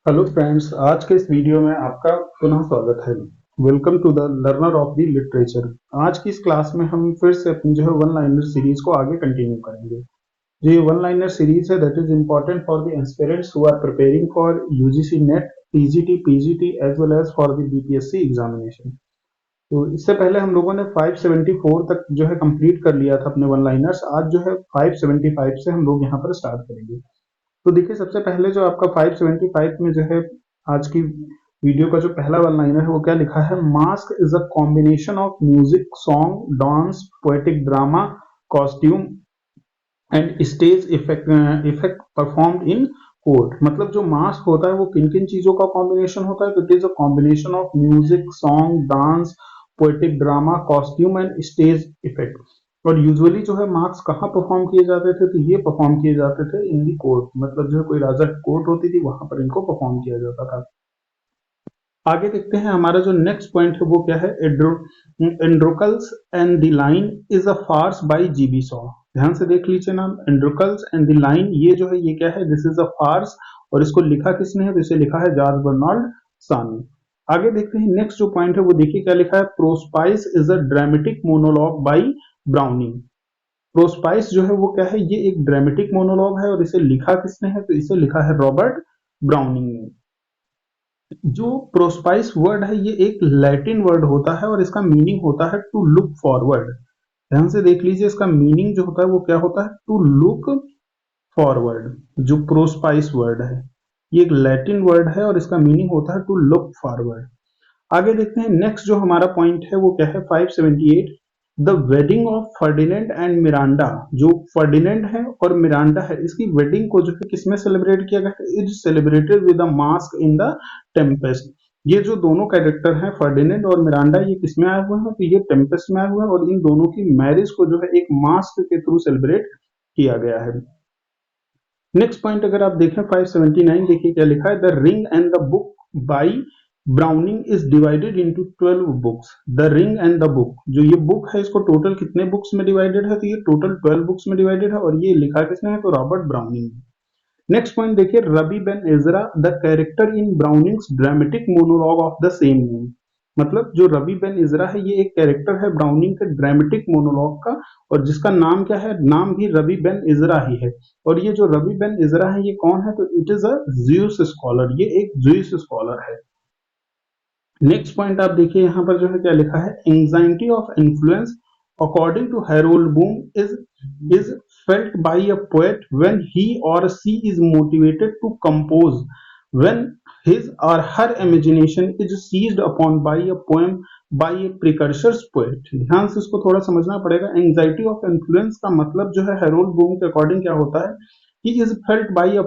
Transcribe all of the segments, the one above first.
Hello friends, आज के इस वीडियो में आपका पुनः स्वागत है। Welcome to the learner of the literature. आज की इस क्लास में हम फिर से अपनी जो है वन लाइनर सीरीज को आगे कंटिन्यू करेंगे। जो ये वन लाइनर सीरीज है that is important for the aspirants who are preparing for UGC NET, TGT, PGT as well as for the BPSC examination. तो इससे पहले हम लोगों ने 574 तक जो है कंप्लीट कर लिया था अपने वन लाइनर्स। आज जो है 575 से हम लोग यहाँ पर स्टार्ट करेंगे। तो देखिए, सबसे पहले जो आपका 575 में जो है आज की वीडियो का जो पहला वन लाइनर है वो क्या लिखा है। Mask is a combination of music, song, dance, poetic drama, costume and stage effect effect performed in court. मतलब जो मास्क होता है वो किन किन चीजों का कॉम्बिनेशन होता है। तो it is a combination of music, song, dance, poetic drama, costume and stage effect. और यूजुअली जो है मार्क्स कहाँ परफॉर्म किए जाते थे, तो ये परफॉर्म किए जाते थे इन दी कोर्ट। मतलब जो है कोई राजा की कोर्ट होती थी, वहां पर इनको परफॉर्म किया जाता था। आगे देखते हैं, हमारा जो नेक्स्ट पॉइंट है वो क्या है। Androcles and the lion is a farce by GB Shaw. ध्यान से देख लीजिए नाम, एंड्रोकल्स एंड द लाइन, ये जो है ये क्या है, दिस इज अ फार्स। और इसको लिखा किसने है, तो इसे लिखा है जॉर्ज बर्नार्ड शॉ ने। आगे देखते हैं नेक्स्ट जो पॉइंट है वो देखिए क्या लिखा है। Prospice is a dramatic monologue by Browning. Prospice जो है वो क्या है, ये एक ड्रामेटिक मोनोलॉग है और इसे लिखा किसने है, तो इसे लिखा है रॉबर्ट ब्राउनिंग ने। जो प्रोस्पाइस वर्ड है ये एक लैटिन वर्ड होता है और इसका मीनिंग होता है टू लुक फॉरवर्ड। ध्यान से देख लीजिए, इसका मीनिंग जो होता है वो क्या होता है, टू लुक फॉरवर्ड। जो प्रोस्पाइस वर्ड है ये एक लैटिन वर्ड है और इसका मीनिंग होता है टू लुक फॉरवर्ड। आगे देखते हैं नेक्स्ट जो हमारा पॉइंट है वो क्या है, 578। The wedding of Ferdinand and Miranda. जो फर्डिनेंड है और मिरांडा है, इसकी वेडिंग को जो है किसमें सेलिब्रेट किया गया है, is celebrated with a mask in the Tempest. ये जो दोनों कैरेक्टर हैं फर्डिनेंड और मिरांडा, ये किसमें आए हुए हैं, तो ये टेम्पेस्ट में आए हुए हैं और इन दोनों की मैरिज को जो है एक मास्क के थ्रू सेलिब्रेट किया गया है। नेक्स्ट पॉइंट अगर आप देखें 579, देखिए क्या लिखा है। The ring and the book by browning is divided into 12 books. The ring and the book, जो ये बुक है इसको टोटल कितने बुक्स में डिवाइडेड है, तो ये टोटल 12 बुक्स में डिवाइडेड है और ये लिखा किसने है, तो रॉबर्ट ब्राउनिंग ने। नेक्स्ट पॉइंट देखिए, Rabbi Ben Ezra the character in Browning's dramatic monologue of the same name. मतलब जो रवि बेन इजरा है ये एक कैरेक्टर है ब्राउनिंग के ड्रामेटिक मोनोलॉग का, और जिसका नाम क्या है, नाम भी रवि बेन इजरा ही है। और ये जो रवि बेन इजरा है ये कौन है, तो it is a Jews scholar, ये एक ज्यूस स्कॉलर है। नेक्स्ट पॉइंट आप देखिए यहाँ पर जो है क्या लिखा है। Anxiety of influence according to Harold Bloom is felt by a poet when he और she is motivated to compose, when his or her imagination is seized upon by a poem by a precursor poet। ध्यान से इसको थोड़ा समझना पड़ेगा। Anxiety of influence का मतलब जो है हेरोल्ड बूम के अकॉर्डिंग क्या होता है, he is felt by a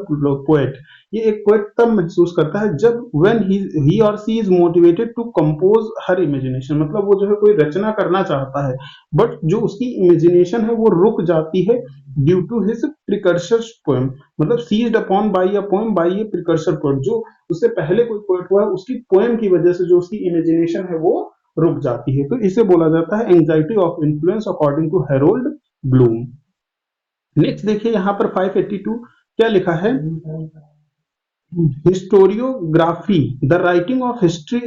poet। ये एक पोएट तब महसूस करता है जब when he or she is motivated to compose her imagination। मतलब वो जो है कोई रचना करना चाहता है बट जो उसकी इमेजिनेशन है वो रुक जाती है due to his precursor poem. मतलब seized upon by a poem by a precursor poet, जो उससे पहले कोई पोएट हुआ है उसकी पोएम की वजह से जो उसकी इमेजिनेशन है वो रुक जाती है। तो इसे बोला जाता है anxiety of influence according to Harold Bloom. Next देखिए यहाँ पर 582 क्या लिखा है। Historiography the writing of history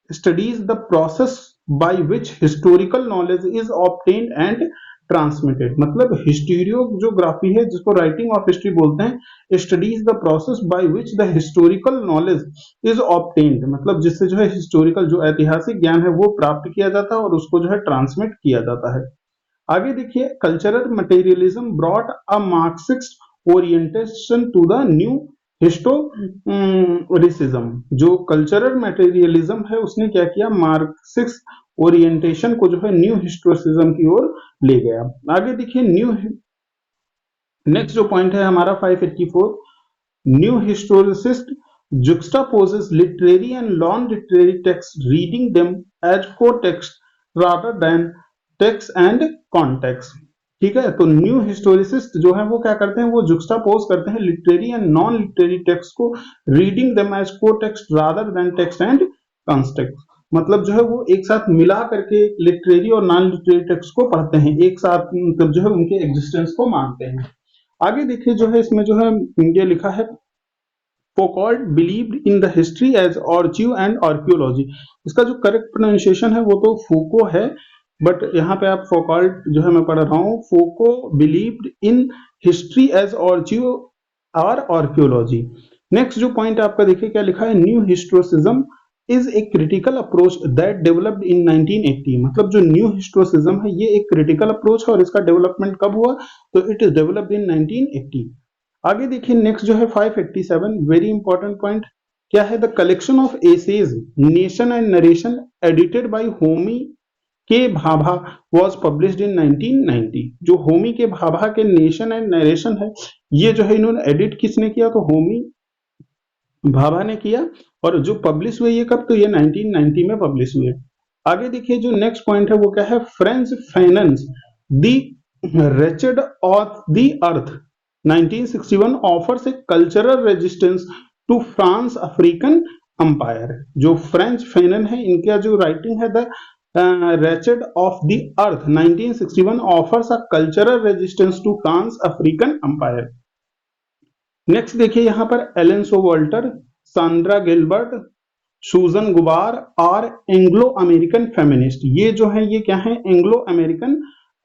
studies the process by which historical knowledge is obtained and transmitted. मतलब हिस्टोरियोग्राफी है जिसको राइटिंग ऑफ हिस्ट्री बोलते हैं, studies the process by which the historical knowledge is obtained. मतलब जिससे जो है हिस्टोरिकल जो ऐतिहासिक ज्ञान है वो प्राप्त किया जाता है और उसको जो है ट्रांसमिट किया जाता है। आगे देखिए, cultural materialism brought a Marxist orientation to the new historicism. जो कल्चरल मटेरियलिज्म है उसने क्या किया, मार्क्सिस्ट ओरिएंटेशन को जो है न्यू हिस्टोरिसिज्म की ओर ले गया। आगे देखिए नेक्स्ट जो पॉइंट है हमारा 584, new हिस्टोरिसिस्ट juxtaposes literary and non-literary text, reading them as co-text rather than text and context। ठीक है, तो न्यू हिस्टोरिसिस्ट जो है वो क्या करते हैं, वो जुक्स्टापोज करते हैं literary and non literary text को, रीडिंग देम एज को text rather than text and context. मतलब जो है वो एक साथ मिला करके लिटरेरी और नॉन लिटरेरी टेक्स्ट को पढ़ते हैं एक साथ, मतलब जो है उनके एग्जिस्टेंस को मानते हैं। आगे देखिए जो है इसमें जो है ये लिखा है, Foucault believed in the history as archive and archaeology। इसका जो करेक्ट प्रोनाउंसिएशन है वो तो फूको है, बट यहाँ पे आप फोकॉल्ट जो है मैं पढ़ रहा हूँ, Foucault believed in history as archive और आर्कियोलॉजी। नेक्स्ट जो पॉइंट आपका देखिए क्या लिखा है, new historicism is a critical approach that developed in 1980। मतलब जो न्यू हिस्टोरिसिज्म है ये एक क्रिटिकल अप्रोच है और इसका डेवलपमेंट कब हुआ, तो इट इज डेवलप्ड इन 1980। आगे देखिए नेक्स्ट जो है 587, वेरी इंपॉर्टेंट पॉइंट क्या है, the collection of essays nation and narration edited by Homi K Bhabha was published in 1990। जो होमी के भाभा के नेशन एंड नरेशन है ये जो है इन्होंने एडिट किसने किया, तो होमी भाभा ने किया, और जो पब्लिश हुए ये कब, तो ये 1990 में पब्लिश हुए। आगे देखिए जो नेक्स्ट पॉइंट है वो क्या है, Frantz Fanon the wretched of the earth 1961 offers a cultural resistance to France African empire. जो फ्रेंच फेनन है इनका जो राइटिंग है the wretched of the earth 1961 offers a cultural resistance to France African empire. Next देखिए यहाँ पर Elon सोवाल्टर, Sandra Gilbert, सूजन गुबार और एंग्लो अमेरिकन फेमिनिस्ट। ये जो है ये क्या है, एंग्लो अमेरिकन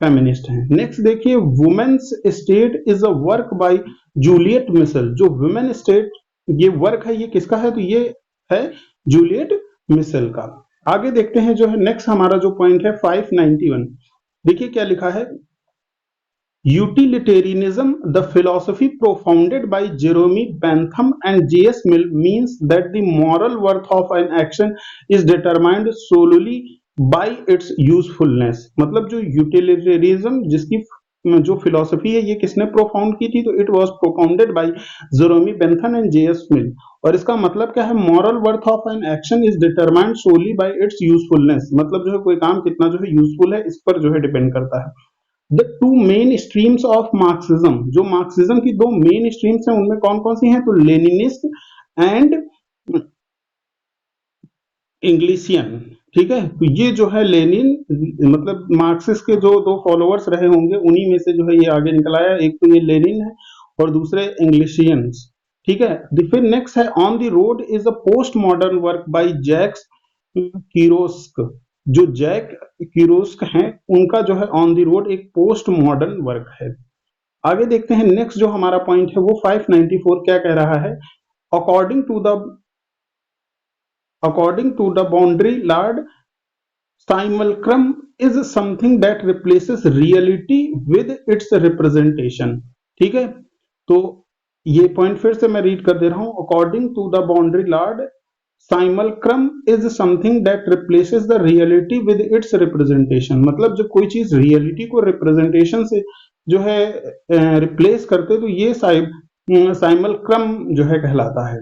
फेमिनिस्ट हैं। नेक्स्ट देखिए women's state is a work by Juliet Mitchell. जो वुमेन स्टेट ये वर्क है ये किसका है, तो ये है जूलियट मिशेल का। आगे देखते हैं जो है नेक्स्ट हमारा जो पॉइंट है 591, देखिए क्या लिखा है, Utilitarianism, the philosophy propounded by Jeremy Bentham and J.S. Mill, means that the moral worth of an action is determined solely by its usefulness। मतलब जो यूटिलिटेरिज्म जिसकी जो फिलोसफी है ये किसने प्रोफाउंड की थी, तो it was propounded by Jeremy Bentham and J.S. Mill. और इसका मतलब क्या है, moral worth of an action is determined solely by its usefulness. मतलब जो है कोई काम कितना जो है यूजफुल है इस पर जो है डिपेंड करता है। The two main streams of Marxism, जो मार्क्सिज्म की दो मेन स्ट्रीम्स हैं उनमें कौन कौन सी हैं, तो लेनिनिस्ट एंड इंग्लिशियन। ठीक है, तो ये जो है लेनिन मतलब मार्क्सिस्ट के जो दो फॉलोअर्स रहे होंगे उन्हीं में से जो है ये आगे निकल आया। एक तो ये लेनिन है और दूसरे इंग्लिशियंस। ठीक है, फिर नेक्स्ट है On the Road is a post modern work by Jack Kerouac. जो जैक किरोस्क हैं उनका जो है ऑन द रोड एक पोस्ट मॉडर्न वर्क है। आगे देखते हैं नेक्स्ट जो हमारा पॉइंट है वो 594 क्या कह रहा है, according to the Baudrillard simulacrum is something that replaces reality with its representation. ठीक है, तो ये पॉइंट फिर से मैं रीड कर दे रहा हूं, according to the Baudrillard simulacrum is something that replaces the reality with its representation. मतलब जब कोई चीज रियलिटी को रिप्रेजेंटेशन से जो है रिप्लेस करते तो ये साइमल्क्रम जो है कहलाता है।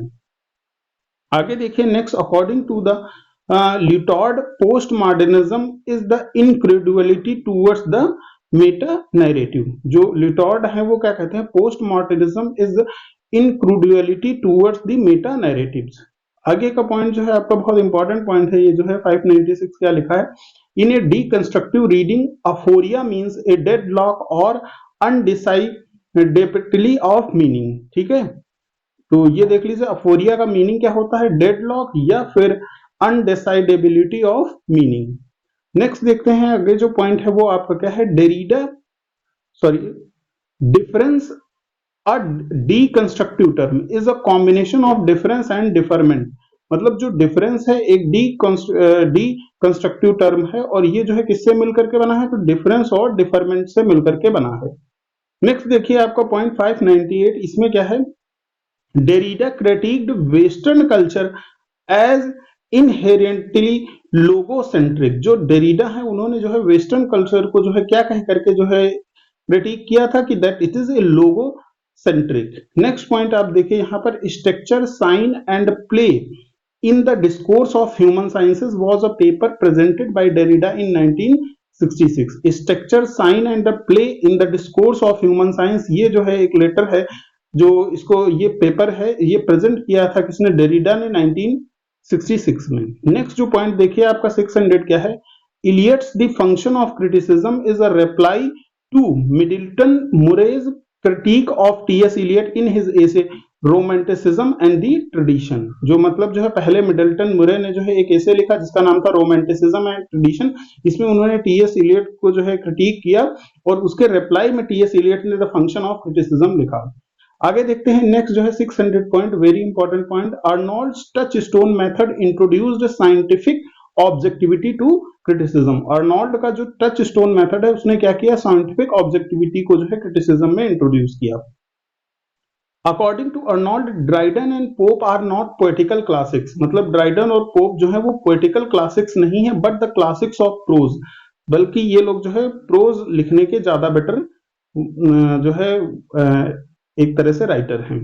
आगे देखिए next, according to the Lyotard post modernism is the incredulity towards the meta narrative. जो लिटॉर्ड है वो क्या कहते हैं, post modernism is the incredulity towards the meta narratives. आगे का पॉइंट जो है आपका बहुत इंपॉर्टेंट पॉइंट है, ये जो है 596 क्या लिखा है, इन ए डीकंस्ट्रक्टिव रीडिंग अफोरिया मींस ए डेडलॉक और अनडिसाइडेबिलिटी ऑफ मीनिंग। ठीक है, तो ये देख लीजिए अफोरिया का मीनिंग क्या होता है, डेडलॉक या फिर अनडिसाइडेबिलिटी ऑफ मीनिंग। नेक्स्ट देखते हैं आगे जो पॉइंट है वो आपका क्या है, difference A deconstructive term is a combination of difference and deferment। मतलब जो डिफरेंस है एक डीकंस्ट्रक्टिव टर्म है और ये जो है किससे मिलकर के बना है, तो डिफरेंस और डिफरमेंट से मिलकर के बना है। नेक्स्ट देखिए आपका पॉइंट 598, इसमें क्या है, Derrida criticized western culture as inherently logocentric. जो डेरिडा है उन्होंने जो है वेस्टर्न कल्चर को जो है क्या कह करके जो है क्रिटिक किया था कि that it is a logocentric. Next point आप देखिए यहाँ पर, structure sign and play in the discourse of human sciences was a paper presented by Derrida in 1966। Structure sign and play in the discourse of human science, ये जो है एक letter है जो इसको ये पेपर है ये प्रेजेंट किया था किसने, डेरिडा ने 1966 में। नेक्स्ट जो पॉइंट देखिए आपका 600 क्या है, Eliot's the function of criticism is a reply to Middleton Murry's critique of T.S. Eliot in his essay romanticism and the tradition, जो मतलब जो है पहले मिडल्टन मुरे ने जो है एक ऐसे लिखा जिसका नाम था रोमांटिसिज्म एंड ट्रेडिशन। इसमें उन्होंने टीएस इलियट को जो है क्रिटिक किया और उसके रिप्लाई में टीएस इलियट ने द फंक्शन ऑफ क्रिटिसिज्म लिखा। आगे देखते हैं नेक्स्ट जो है 600 point, very important point. Arnold's touch stone method introduced scientific objectivity to criticism. Arnold का जो टच स्टोन मेथड है उसने क्या किया, साइंटिफिक ऑब्जेक्टिविटी को जो है क्रिटिसिज्म में इंट्रोड्यूस किया। According to Arnold, Dryden and Pope are not poetical classics, मतलब ड्राइडन और पोप जो है वो पोएटिकल क्लासिक्स नहीं है but the classics of prose, बल्कि ये लोग जो है प्रोज लिखने के ज्यादा बेटर जो है एक तरह से राइटर हैं।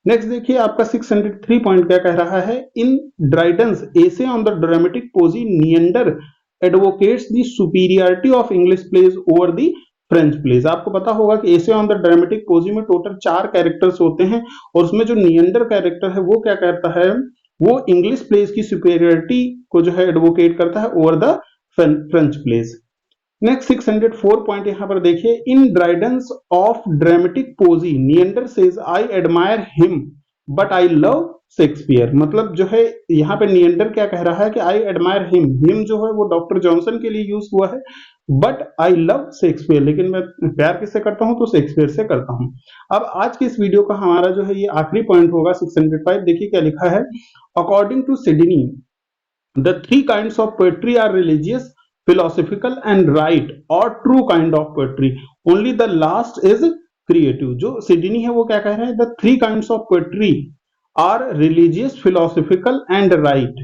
नेक्स्ट देखिए आपका 603 पॉइंट क्या कह रहा है। In Dryden's essay on the dramatic poesy Neander advocates the superiority of English plays over the French plays. आपको पता होगा कि essay on the dramatic poesy में टोटल 4 कैरेक्टर्स होते हैं और उसमें जो नियंडर कैरेक्टर है वो क्या कहता है, वो इंग्लिश प्लेज की सुपीरियरिटी को जो है एडवोकेट करता है over the French plays. Next 604 point यहां पर देखिए। In Dryden's of dramatic poesy Neander says I admire him but I love Shakespeare, मतलब जो है यहाँ पे नियंडर क्या कह रहा है कि आई एडमायर हिम, हिम जो है वो डॉक्टर जॉनसन के लिए यूज हुआ है, बट आई लव शेक्सपियर, लेकिन मैं प्यार किससे करता हूं तो शेक्सपियर से करता हूं। अब आज के इस वीडियो का हमारा जो है ये आखिरी पॉइंट होगा 605। देखिए क्या लिखा है। According to Sidney the 3 kinds of poetry are religious, philosophical and right or true kind of poetry, only the last is creative। जो सिडनी है वो क्या कह रहे हैं, the 3 kinds of poetry are religious, philosophical and right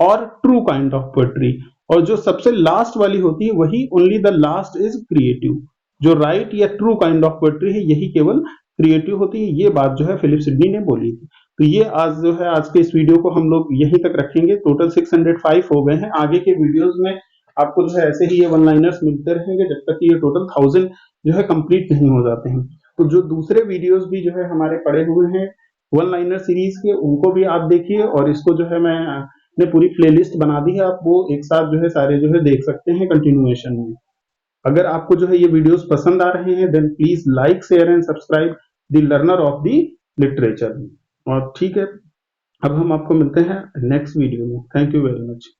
or true kind of poetry, और जो सबसे लास्ट वाली होती है वही only the last is creative, जो right या true kind of poetry है यही केवल क्रिएटिव होती है। ये बात जो है फिलिप सिडनी ने बोली थी। तो ये आज जो है आज के इस वीडियो को हम लोग यहीं तक रखेंगे। टोटल 605 हो गए हैं। आगे के वीडियोस में आपको जो है ऐसे ही ये वन लाइनर्स मिलते रहेंगे जब तक कि ये टोटल 1000 जो है कंप्लीट नहीं हो जाते हैं। तो जो दूसरे वीडियोस भी जो है हमारे पड़े हुए हैं वन लाइनर सीरीज के, उनको भी आप देखिए और इसको जो है मैंने पूरी प्लेलिस्ट बना दी है, आप वो एक साथ जो है सारे जो है देख सकते हैं कंटिन्यूएशन में। अगर आपको जो है ये वीडियोस पसंद आ रहे हैं then please like share and subscribe the learner of the literature. और ठीक है, अब हम आपको मिलते हैं नेक्स्ट वीडियो में। Thank you very much.